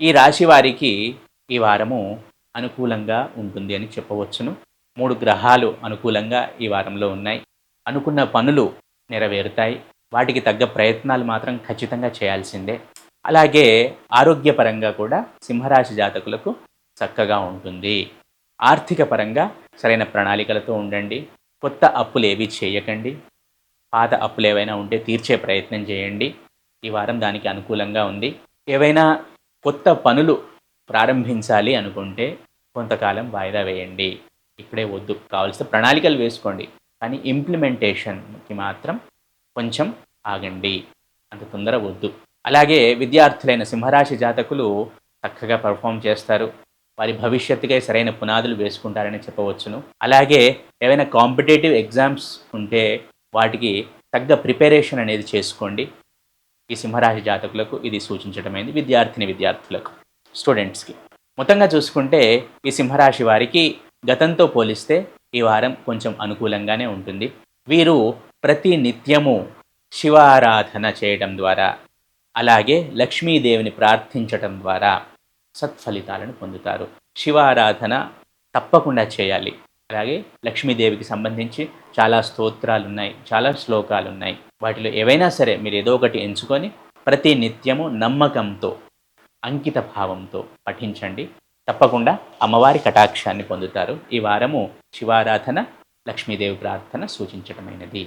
ఈ రాశి వారికి ఈ వారము అనుకూలంగా ఉంటుంది అని చెప్పవచ్చును. 3 గ్రహాలు అనుకూలంగా ఈ వారంలో ఉన్నాయి. అనుకున్న పనులు నెరవేరుతాయి. వాటికి తగ్గ ప్రయత్నాలు మాత్రం ఖచ్చితంగా చేయాల్సిందే. అలాగే ఆరోగ్యపరంగా కూడా సింహరాశి జాతకులకు చక్కగా ఉంటుంది. ఆర్థిక పరంగా సరైన ప్రణాళికలతో ఉండండి. కొత్త అప్పులేవి చేయకండి. పాత అప్పులేవైనా ఉంటే తీర్చే ప్రయత్నం చేయండి. ఈ వారం దానికి అనుకూలంగా ఉంది. ఏవైనా కొత్త పనులు ప్రారంభించాలి అనుకుంటే కొంతకాలం వాయిదా వేయండి. ఇప్పుడే వద్దు. కావాల్సిన ప్రణాళికలు వేసుకోండి. కానీ ఇంప్లిమెంటేషన్‌కి మాత్రం కొంచెం ఆగండి. అంత తొందర వద్దు. అలాగే విద్యార్థులైన సింహరాశి జాతకులు చక్కగా పెర్ఫార్మ్ చేస్తారు. వారి భవిష్యత్తుకై సరైన పునాదులు వేసుకుంటారని చెప్పవచ్చును. అలాగే ఏవైనా కాంపిటీటివ్ ఎగ్జామ్స్ ఉంటే వాటికి తగ్గ ప్రిపరేషన్ అనేది చేసుకోండి. ఈ సింహరాశి జాతకులకు ఇది సూచించడమైంది. విద్యార్థులకు, స్టూడెంట్స్‌కి. మొత్తంగా చూసుకుంటే ఈ సింహరాశి వారికి గతంతో పోలిస్తే ఈ వారం కొంచెం అనుకూలంగానే ఉంటుంది. వీరు ప్రతి నిత్యము శివారాధన చేయడం ద్వారా, అలాగే లక్ష్మీదేవిని ప్రార్థించటం ద్వారా సత్ఫలితాలను పొందుతారు. శివారాధన తప్పకుండా చేయాలి. అలాగే లక్ష్మీదేవికి సంబంధించి చాలా స్తోత్రాలున్నాయి, చాలా శ్లోకాలున్నాయి. వాటిలో ఏవైనా సరే మీరు ఏదో ఒకటి ఎంచుకొని ప్రతి నిత్యము నమ్మకంతో, అంకిత భావంతో పఠించండి. తప్పకుండా అమ్మవారి కటాక్షాన్ని పొందుతారు. ఈ వారము శివారాధన, లక్ష్మీదేవి ప్రార్థన సూచించటమైనది.